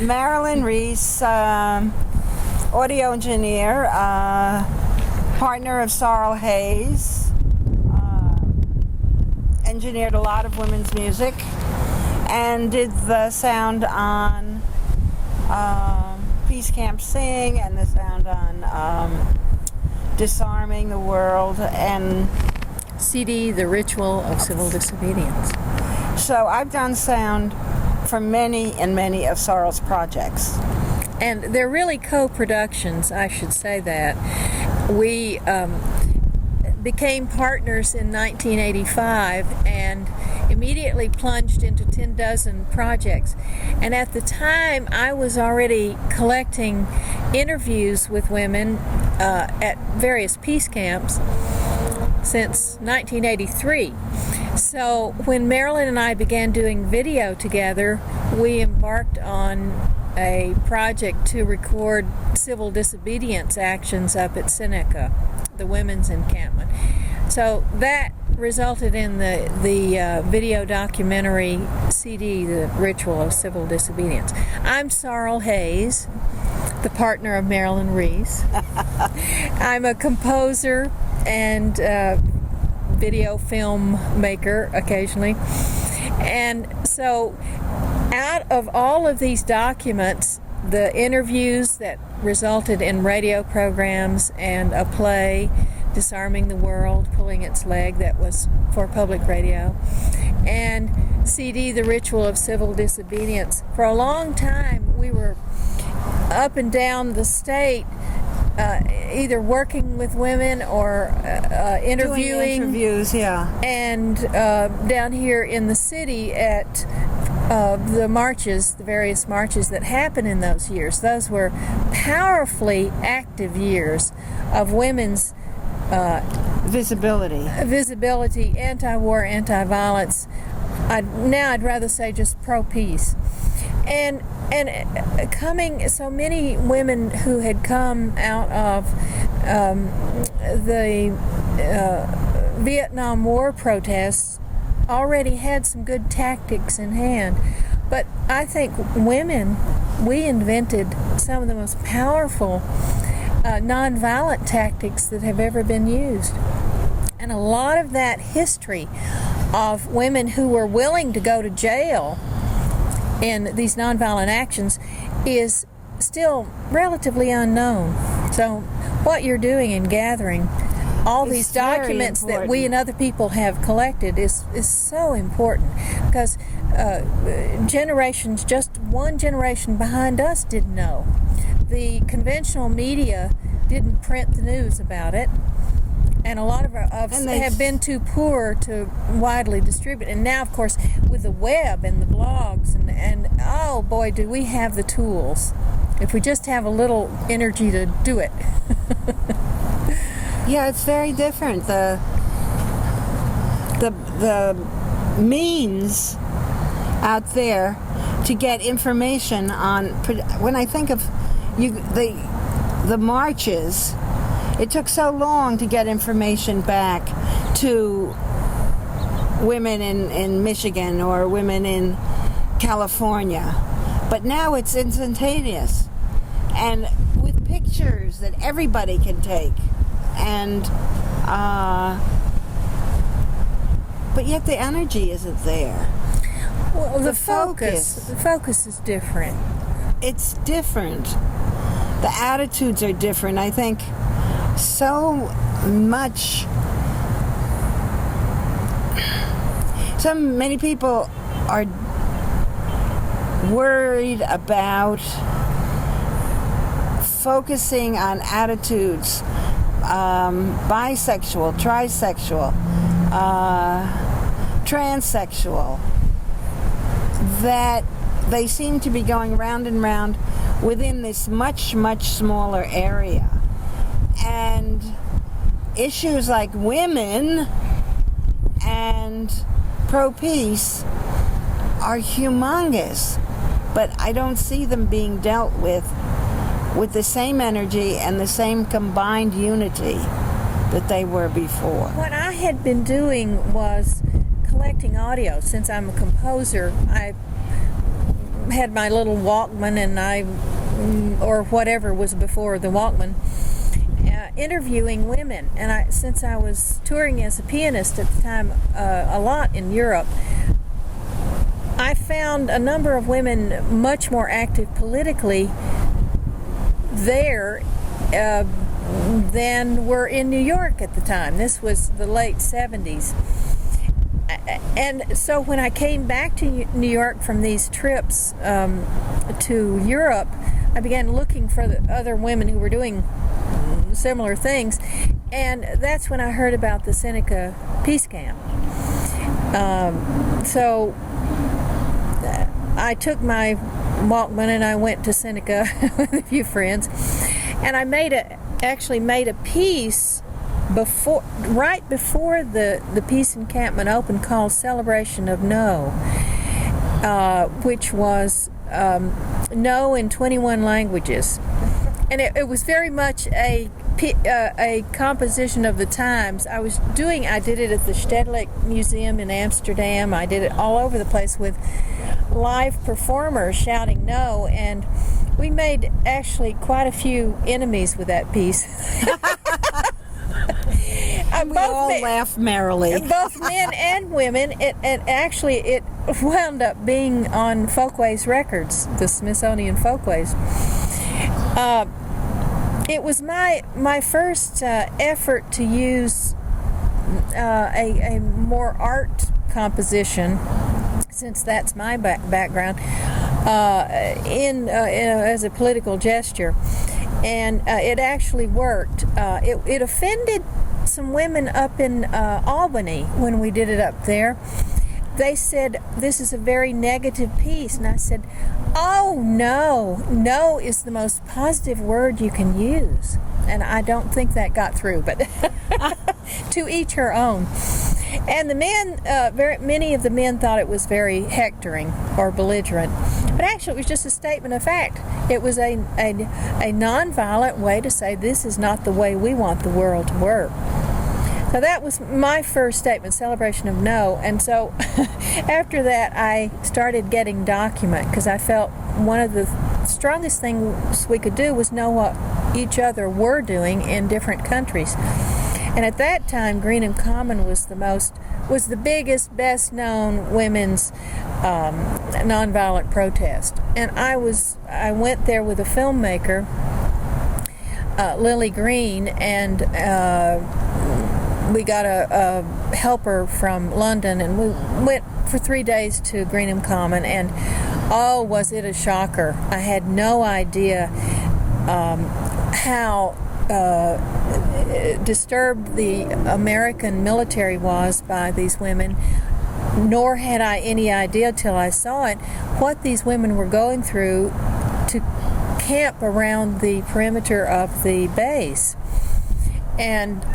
Marilyn, Ries, audio engineer, partner of Sorrel Hayes, engineered a lot of women's music, and did the sound on Peace Camp Sing and the sound on Disarming the World and CD, The Ritual of Civil Disobedience. So I've done sound for many and many of Sorrel's projects. And they're really co-productions, I should say that. We became partners in 1985 and immediately plunged into 10 dozen projects. And at the time, I was already collecting interviews with women at various peace camps since 1983. So when Marilyn and I began doing video together, we embarked on a project to record civil disobedience actions up at Seneca, the women's encampment. So that resulted in the video documentary CD, The Ritual of Civil Disobedience. I'm Sorrel Hayes, the partner of Marilyn Ries. I'm a composer and video film maker occasionally. And so out of all of these documents, the interviews that resulted in radio programs and a play, Disarming the World, Pulling Its Leg, that was for public radio, and CD, The Ritual of Civil Disobedience. For a long time, we were up and down the state either working with women or interviewing. Doing interviews, yeah. And down here in the city at the marches, the various marches that happened in those years. Those were powerfully active years of women's visibility, anti-war, anti-violence. I'd rather say just pro-peace. And coming, so many women who had come out of the Vietnam War protests already had some good tactics in hand. But I think women, we invented some of the most powerful nonviolent tactics that have ever been used. And a lot of that history of women who were willing to go to jail in these nonviolent actions is still relatively unknown. So what you're doing in gathering all these documents that we and other people have collected is so important, because generations, just one generation behind us, didn't know. The conventional media didn't print the news about it, and a lot of us have been too poor to widely distribute. And now, of course, with the web and the blogs, and oh boy, do we have the tools, if we just have a little energy to do it. Yeah, it's very different. The means out there to get information on. When I think of the marches, it took so long to get information back to women in Michigan or women in California, but now it's instantaneous and with pictures that everybody can take. And but yet the energy isn't there. Well, the focus is different. It's different. The attitudes are different. I think so many people are worried about focusing on attitudes, bisexual, trisexual, transsexual, that they seem to be going round and round within this much, much smaller area. And issues like women and pro-peace are humongous, but I don't see them being dealt with the same energy and the same combined unity that they were before. What I had been doing was collecting audio. Since I'm a composer, I had my little Walkman, and or whatever was before the Walkman, interviewing women. And since I was touring as a pianist at the time a lot in Europe, I found a number of women much more active politically there than were in New York at the time. This was the late 70s. And so when I came back to New York from these trips to Europe, I began looking for the other women who were doing similar things, and that's when I heard about the Seneca Peace Camp. So I took my Walkman and I went to Seneca with a few friends, and I actually made a piece right before the Peace Encampment opened, called Celebration of No, which was no in 21 languages. And it was very much a composition of the times. I did it at the Stedelijk Museum in Amsterdam. I did it all over the place with live performers shouting no, and we made actually quite a few enemies with that piece. We all laughed merrily. Both men and women. It wound up being on Folkways Records, the Smithsonian Folkways. It was my first effort to use a more art composition, since that's my background, as a political gesture, and it actually worked. It offended some women up in Albany when we did it up there. They said, "This is a very negative piece," and I said, "Oh, no is the most positive word you can use." And I don't think that got through, but to each her own. And the men, many of the men thought it was very hectoring or belligerent, but actually it was just a statement of fact. It was a nonviolent way to say, this is not the way we want the world to work. So that was my first statement, Celebration of No. And so after that, I started getting document, because I felt one of the strongest things we could do was know what each other were doing in different countries. And at that time, Greenham Common was the biggest, best known women's nonviolent protest. And I went there with a filmmaker, Lily Green, and we got a helper from London, and we went for 3 days to Greenham Common, and oh, was it a shocker. I had no idea how disturbed the American military was by these women, nor had I any idea till I saw it what these women were going through to camp around the perimeter of the base. And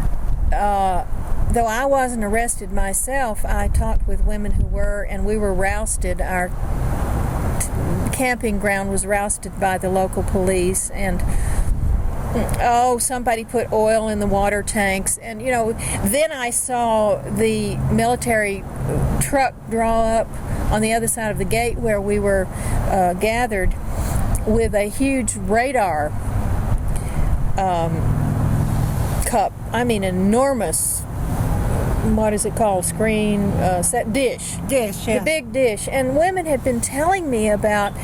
though I wasn't arrested myself, I talked with women who were, and we were rousted. Our camping ground was rousted by the local police, and somebody put oil in the water tanks. And then I saw the military truck draw up on the other side of the gate where we were gathered, with a huge radar cup. I mean, enormous, what is it called, screen, set dish, yeah. The big dish. And women had been telling me about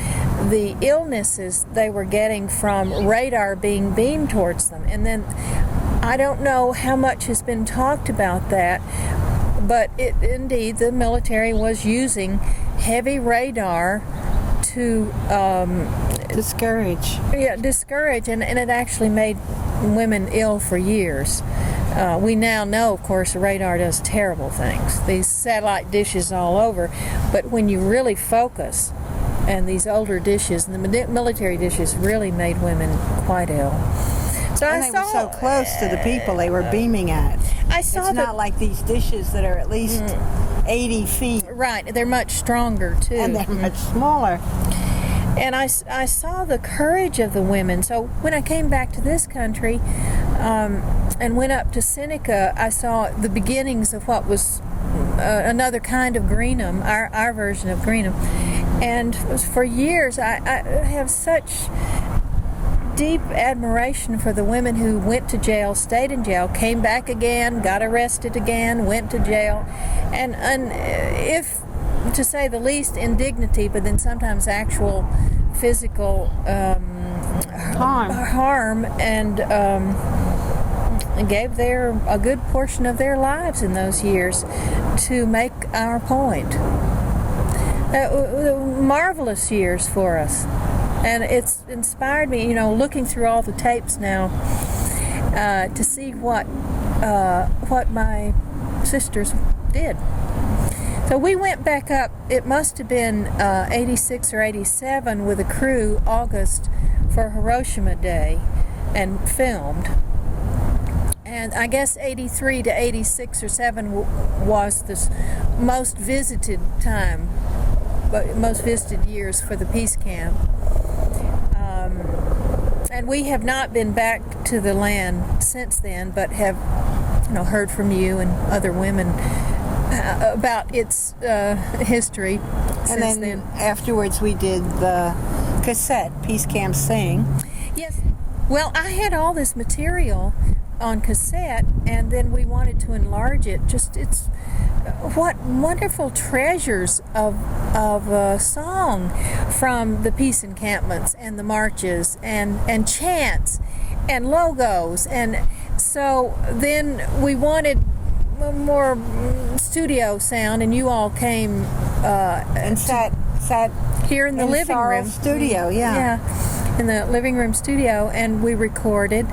the illnesses they were getting from radar being beamed towards them. And then I don't know how much has been talked about that, but indeed the military was using heavy radar to discourage, and it actually made women ill for years. We now know, of course, the radar does terrible things. These satellite dishes all over, but when you really focus, and these older dishes, and the military dishes, really made women quite ill. So they were so close to the people they were beaming at. It's not like these dishes that are at least 80 feet. Right, they're much stronger too. And they're much smaller. And I saw the courage of the women. So when I came back to this country and went up to Seneca, I saw the beginnings of what was another kind of Greenham, our version of Greenham. And for years, I have such deep admiration for the women who went to jail, stayed in jail, came back again, got arrested again, went to jail, and if, to say the least, indignity, but then sometimes actual physical harm, and gave a good portion of their lives in those years to make our point. Marvelous years for us. And it's inspired me, looking through all the tapes now, to see what my sisters did. So we went back up, it must have been 86 or 87 with a crew, August, for Hiroshima Day, and filmed. And I guess 83 to 86 or 7 was the most visited time, but most visited years for the Peace Camp. And we have not been back to the land since then, but have heard from you and other women about its history. And then afterwards we did the cassette, Peace Camp Sing. Yes. Well, I had all this material on cassette, and then we wanted to enlarge it. It's what wonderful treasures of song from the peace encampments and the marches and chants and logos. And so then we wanted more studio sound, and you all came and sat here in the living Sorrel room studio. Yeah, in the living room studio, and we recorded.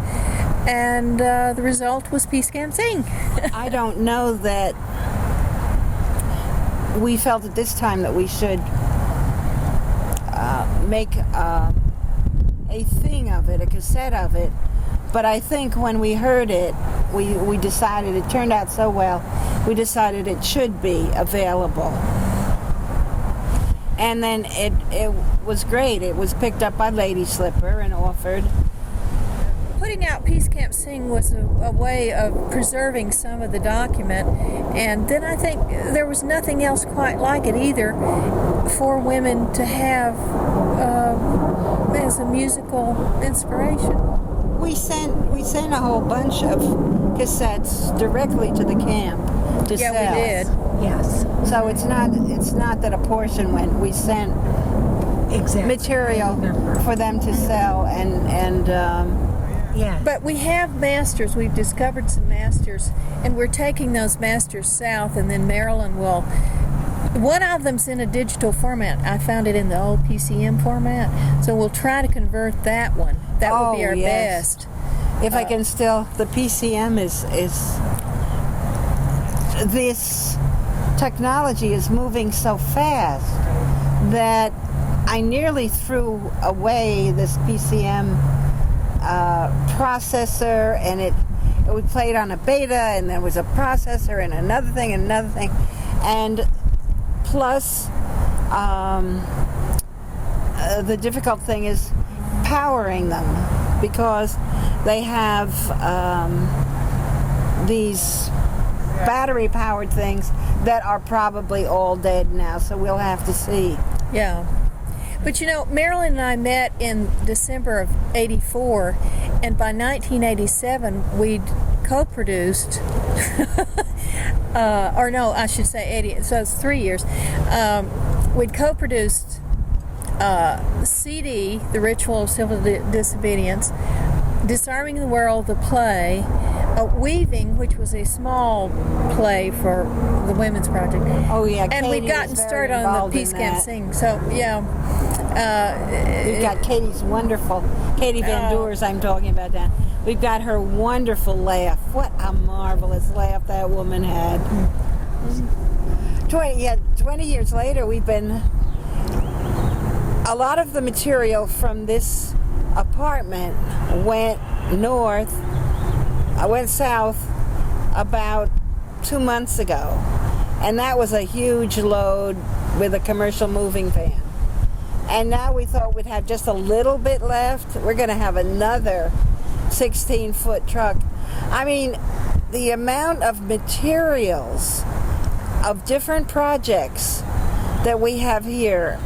And the result was Peace Camp Sing. I don't know that we felt at this time that we should make a thing of it, a cassette of it. But I think when we heard it, we decided, it turned out so well, we decided it should be available. And then it was great. It was picked up by Lady Slipper and offered. Putting out Peace Camp Sing was a way of preserving some of the document, and then I think there was nothing else quite like it either for women to have as a musical inspiration. We sent a whole bunch of cassettes directly to the camp to sell. Yeah, we did. Yes. So it's not that a portion went. We sent material for them to sell and. Yeah. But we have masters. We've discovered some masters, and we're taking those masters south, and then Marilyn will. One of them's in a digital format. I found it in the old PCM format, so we'll try to convert that one. That would be our best. If I can still, the PCM is this technology is moving so fast that I nearly threw away this PCM processor, and it would play it on a beta, and there was a processor and another thing, and plus the difficult thing is powering them, because they have these battery powered things that are probably all dead now, so we'll have to see. Yeah. But Marilyn and I met in December of 84, and by 1987 we'd co-produced, or no, I should say 80, so it's 3 years. We'd co-produced CD, The Ritual of Civil Disobedience, Disarming the World, the play, Weaving, which was a small play for the Women's Project. Oh yeah, and Katie we'd gotten started on the Peace Camp Sing. So yeah. We've got Katie's wonderful, Katie Van Doors I'm talking about now. We've got her wonderful laugh. What a marvelous laugh that woman had. 20 years later, a lot of the material from this apartment went south about 2 months ago. And that was a huge load with a commercial moving van. And now we thought we'd have just a little bit left. We're going to have another 16-foot truck. I mean, the amount of materials of different projects that we have here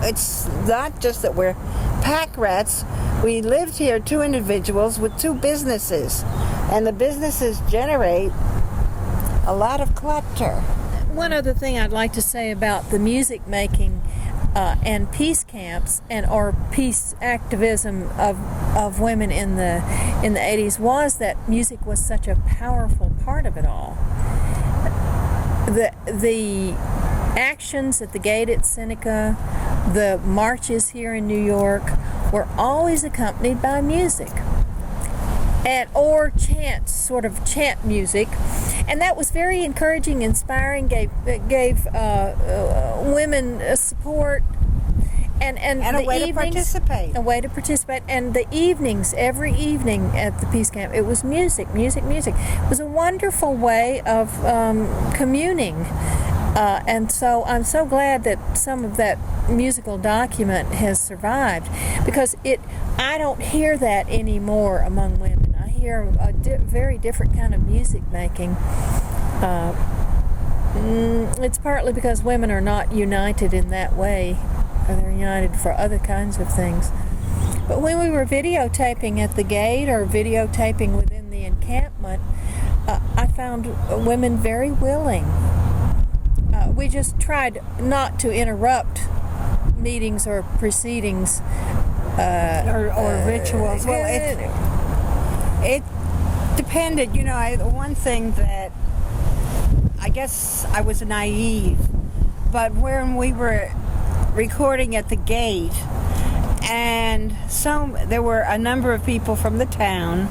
it's not just that we're pack rats. We lived here, 2 individuals with 2 businesses, and the businesses generate a lot of clutter. One other thing I'd like to say about the music making and peace camps or peace activism of women in the 80s was that music was such a powerful part of it all. The actions at the gate at Seneca, the marches here in New York were always accompanied by music or chant music, and that was very encouraging, inspiring, gave women support and a way to participate. A way to participate. And the evenings, every evening at the Peace Camp, it was music. It was a wonderful way of communing. And so I'm so glad that some of that musical document has survived, because I don't hear that anymore among women. I hear a very different kind of music making. It's partly because women are not united in that way, or they're united for other kinds of things. But when we were videotaping at the gate or videotaping within the encampment, I found women very willing. We just tried not to interrupt meetings or proceedings or rituals. Well, it depended. You know, one thing that I guess I was naive, but when we were recording at the gate, and there were a number of people from the town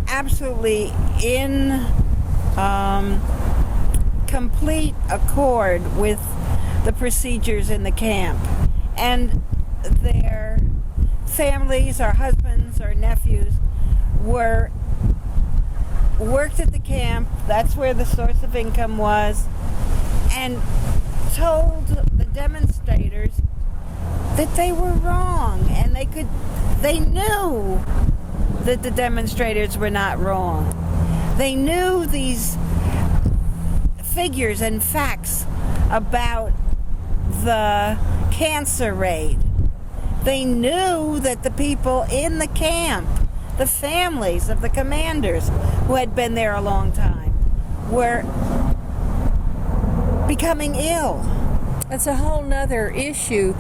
absolutely in complete accord with the procedures in the camp, and their families or husbands or nephews worked at the camp. That's where the source of income was, and told the demonstrators that they were wrong, and they knew that the demonstrators were not wrong. They knew these figures and facts about the cancer rate. They knew that the people in the camp, the families of the commanders who had been there a long time, were becoming ill. It's a whole nother issue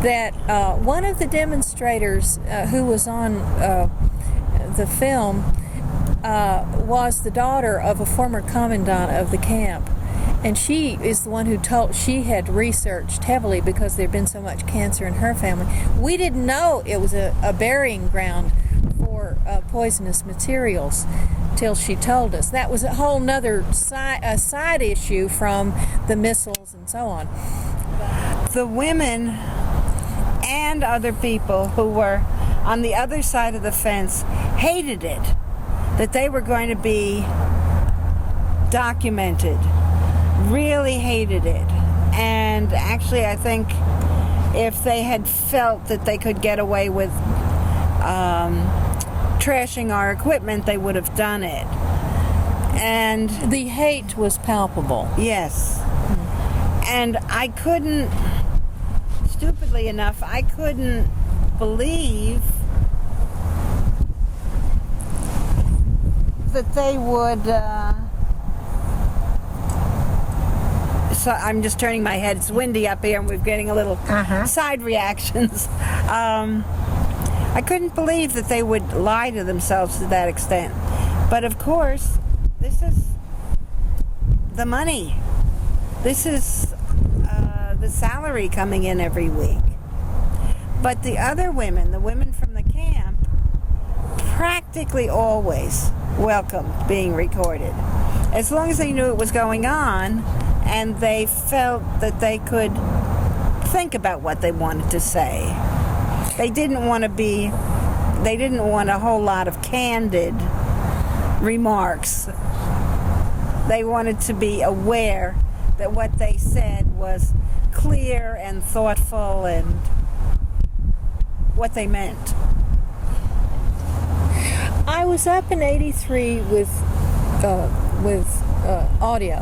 that one of the demonstrators who was on the film was the daughter of a former commandant of the camp. And she is the one who she had researched heavily because there had been so much cancer in her family. We didn't know it was a burying ground for poisonous materials till she told us. That was a whole nother side issue from the missiles and so on. The women and other people who were on the other side of the fence hated it, that they were going to be documented. Really hated it. And actually, I think if they had felt that they could get away with trashing our equipment, they would have done it. And the hate was palpable. Yes. And I couldn't, stupidly enough, I couldn't believe that they would so I'm just turning my head. It's windy up here and we're getting a little side reactions. I couldn't believe that they would lie to themselves to that extent. But of course, this is the money. This is the salary coming in every week. But the other women, the women from the camp, practically always welcomed being recorded. As long as they knew it was going on and they felt that they could think about what they wanted to say. They didn't want a whole lot of candid remarks. They wanted to be aware that what they said was clear and thoughtful and what they meant. I was up in '83 with audio,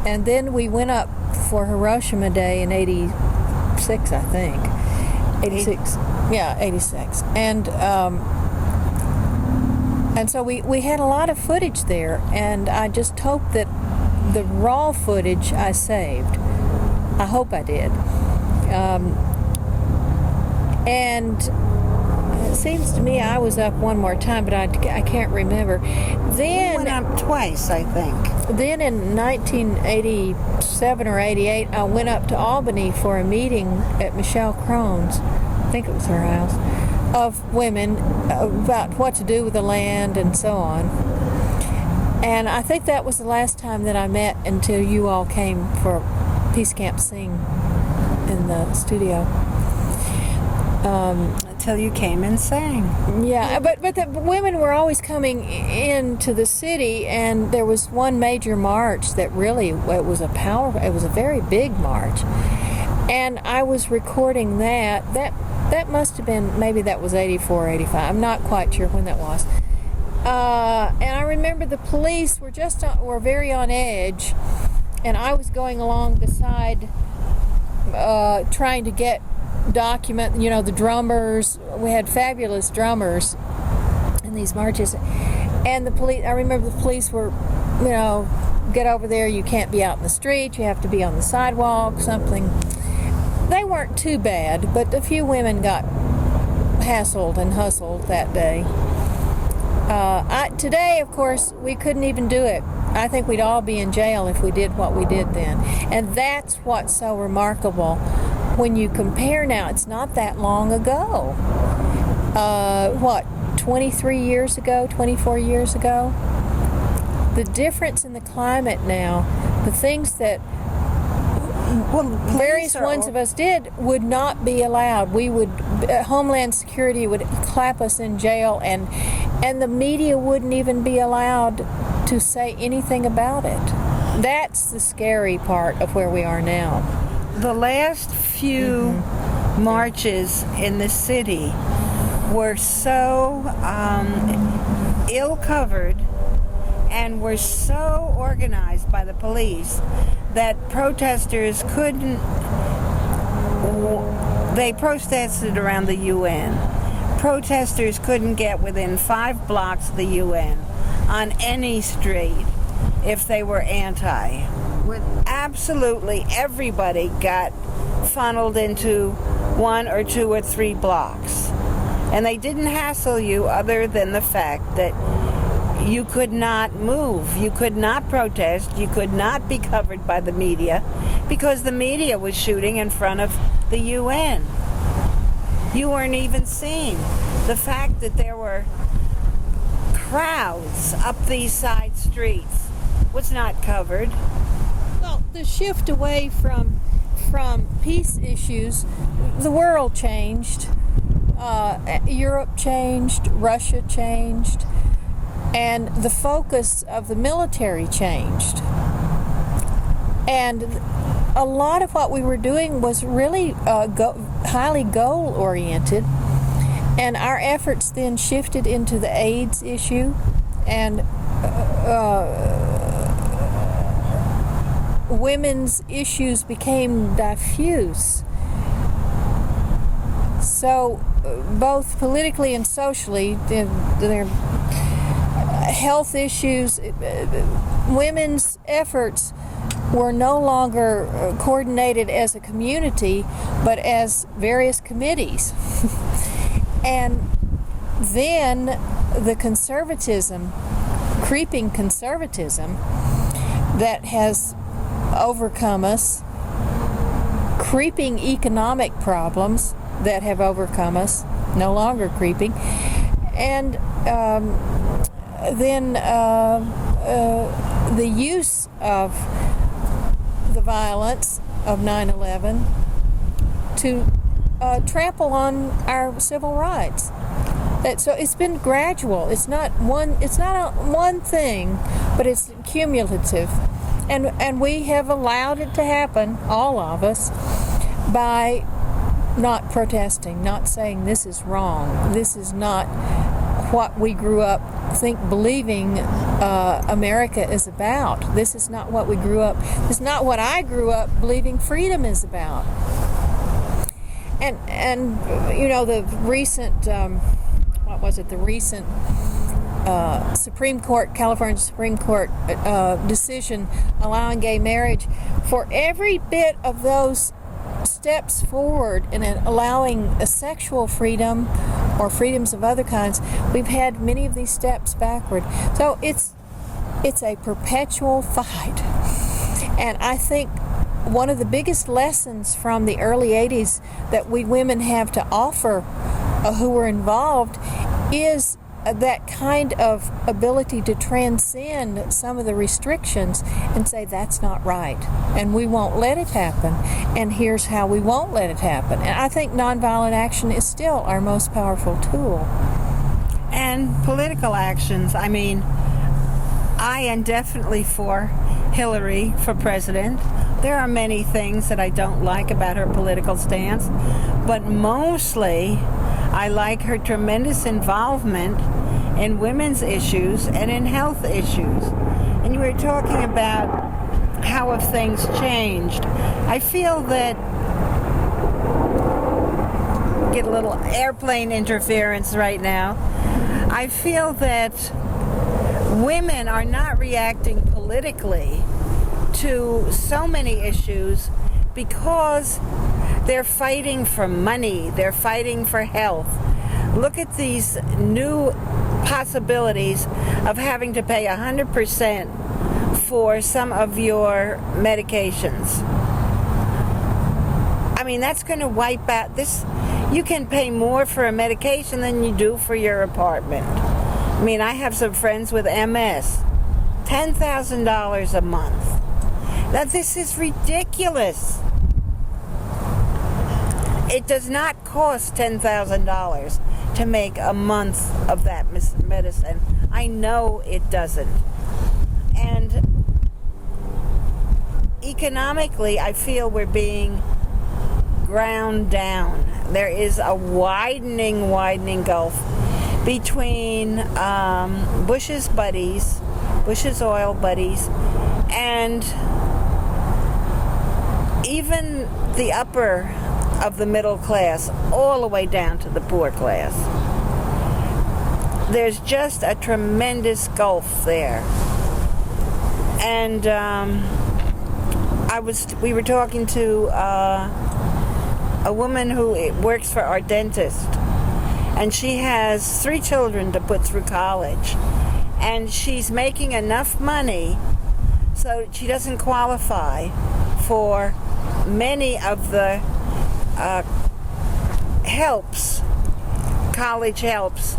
and then we went up for Hiroshima Day in 86, I think. 86. Yeah, 86. And so we had a lot of footage there, and I just hope that the raw footage I saved. I hope I did. And it seems to me I was up one more time, but I can't remember. Then You went up twice, I think. Then in 1987 or 88, I went up to Albany for a meeting at Michelle Crone's, I think it was her house, of women about what to do with the land and so on. And I think that was the last time that I met until you all came for Peace Camp Sing in the studio. Until you came and sang. Yeah, but the women were always coming into the city, and there was one major march that really, it was a very big march. And I was recording that must have been, maybe that was 84, 85. I'm not quite sure when that was. And I remember the police were very on edge, and I was going along beside, trying to document, the drummers. We had fabulous drummers in these marches. And I remember the police were, get over there, you can't be out in the street, you have to be on the sidewalk, something. They weren't too bad, but a few women got hassled and hustled that day. Today, of course, we couldn't even do it. I think we'd all be in jail if we did what we did then. And that's what's so remarkable. When you compare now, it's not that long ago. 23 years ago, 24 years ago? The difference in the climate now, the things that various ones of us did would not be allowed. Homeland Security would clap us in jail, and the media wouldn't even be allowed to say anything about it. That's the scary part of where we are now. The last few marches in the city were so ill-covered and were so organized by the police that protesters they protested around the UN. Protesters couldn't get within 5 blocks of the UN on any street if they were anti. Absolutely everybody got funneled into 1 or 2 or 3 blocks. And they didn't hassle you other than the fact that you could not move, you could not protest, you could not be covered by the media because the media was shooting in front of the UN. You weren't even seen. The fact that there were crowds up these side streets was not covered. Well, the shift away from peace issues, the world changed. Europe changed, Russia changed, and the focus of the military changed. And a lot of what we were doing was really highly goal-oriented, and our efforts then shifted into the AIDS issue, and women's issues became diffuse. So both politically and socially, their health issues, women's efforts were no longer coordinated as a community, but as various committees. And then the creeping conservatism that has overcome us, creeping economic problems that have overcome us, no longer creeping, and then the use of the violence of 9/11 to trample on our civil rights. So it's been gradual. It's not one thing, but it's cumulative, and we have allowed it to happen, all of us, by not protesting, not saying this is wrong, this is not what we grew up believing America is about. This is not what we grew up, it's not what I grew up believing freedom is about. And you know, the recent what was it? The recent Supreme Court, California Supreme Court decision allowing gay marriage. For every bit of those steps forward in allowing a sexual freedom or freedoms of other kinds, we've had many of these steps backward. So it's a perpetual fight. And I think one of the biggest lessons from the early 80s that we women have to offer who were involved is that kind of ability to transcend some of the restrictions and say that's not right and we won't let it happen, and here's how we won't let it happen. And I think nonviolent action is still our most powerful tool. And political actions. I mean, I am definitely for Hillary for president. There are many things that I don't like about her political stance, but mostly I like her tremendous involvement in women's issues and in health issues. And you were talking about how have things changed. I feel that, get a little airplane interference right now, I feel that women are not reacting politically to so many issues because they're fighting for money, they're fighting for health. Look at these new possibilities of having to pay 100% for some of your medications. I mean, that's going to wipe out this. You can pay more for a medication than you do for your apartment. I mean, I have some friends with MS. $10,000 a month. Now, this is ridiculous. It does not cost $10,000 to make a month of that medicine. I know it doesn't. And economically, I feel we're being ground down. There is a widening gulf between Bush's buddies, Bush's oil buddies, and even the upper of the middle class, all the way down to the poor class. There's just a tremendous gulf there. And we were talking to a woman who works for our dentist, and she has 3 children to put through college, and she's making enough money so she doesn't qualify for many of the helps, college helps,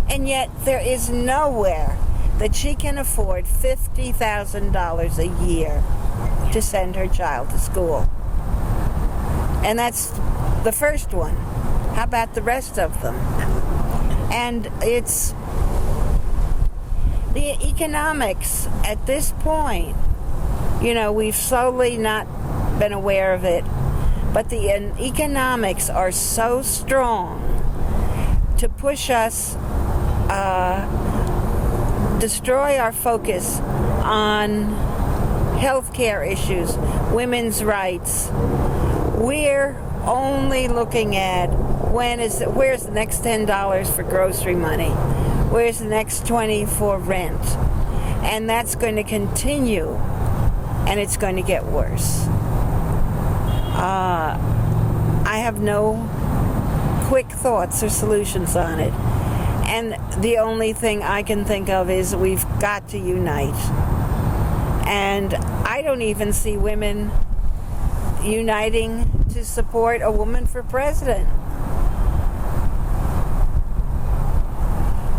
and yet there is nowhere that she can afford $50,000 a year to send her child to school. And that's the first one. How about the rest of them? And it's the economics at this point. You know, we've slowly not been aware of it, but the economics are so strong to push us, destroy our focus on healthcare issues, women's rights. We're only looking at where's the next $10 for grocery money? Where's the next $20 for rent? And that's going to continue, and it's going to get worse. I have no quick thoughts or solutions on it. And the only thing I can think of is we've got to unite. And I don't even see women uniting to support a woman for president.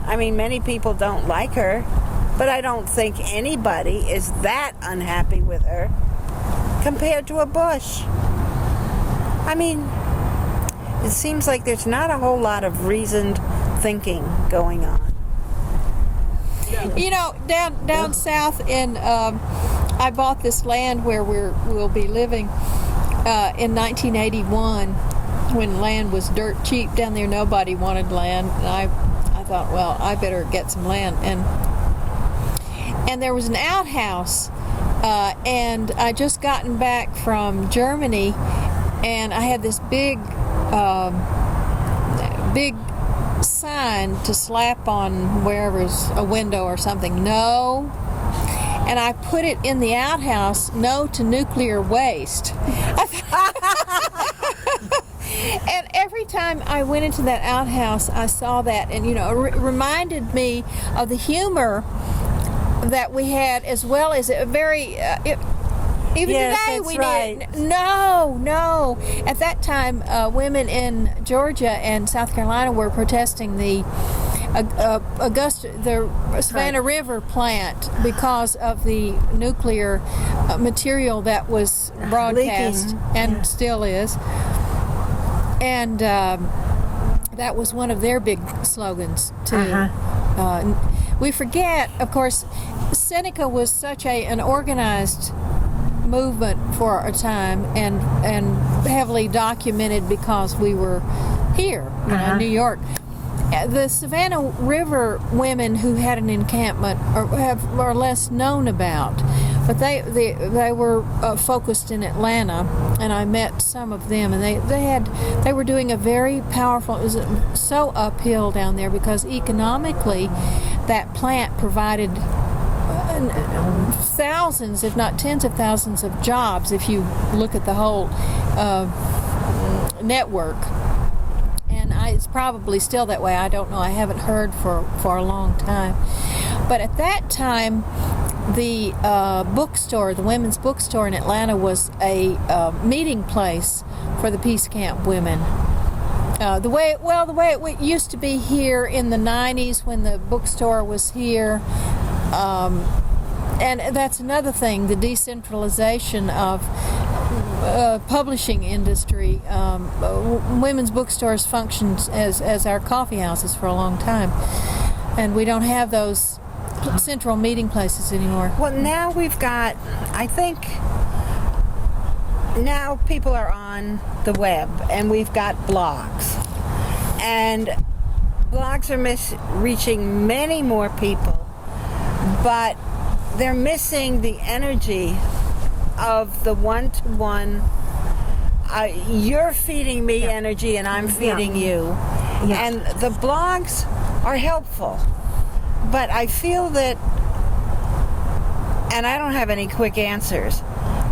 I mean, many people don't like her, but I don't think anybody is that unhappy with her compared to a Bush. I mean, it seems like there's not a whole lot of reasoned thinking going on. You know, down south I bought this land where we'll be living in 1981 when land was dirt cheap down there. Nobody wanted land, and I thought, well, I better get some land. And there was an outhouse, and I just gotten back from Germany, and I had this big big sign to slap on wherever's a window or something. No. And I put it in the outhouse, no to nuclear waste. And every time I went into that outhouse, I saw that, and it reminded me of the humor that we had, as well as a very even Yes, today that's we right. did. No. At that time, women in Georgia and South Carolina were protesting the Savannah River plant because of the nuclear material that was broadcast Leaking. and still is. And that was one of their big slogans too. We forget, of course, Seneca was such an organized movement for a time, and heavily documented because we were here, in New York. The Savannah River women who had an encampment are less known about, but they were focused in Atlanta, and I met some of them, and they were doing a very powerful. It was so uphill down there because economically, that plant provided thousands, if not tens of thousands, of jobs. If you look at the whole network. It's probably still that way. I don't know. I haven't heard for a long time. But at that time, the bookstore, the women's bookstore in Atlanta, was a meeting place for the Peace Camp women. The way it used to be here in the 90s when the bookstore was here. And that's another thing, the decentralization of publishing industry. Women's bookstores functioned as our coffee houses for a long time, and we don't have those central meeting places anymore. Well, now we've got, I think, now people are on the web, and we've got blogs, and blogs are reaching many more people, but they're missing the energy of the one-to-one. You're feeding me energy, and I'm feeding you. Yeah. And the blogs are helpful, but I feel that, and I don't have any quick answers,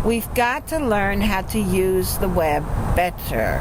we've got to learn how to use the web better.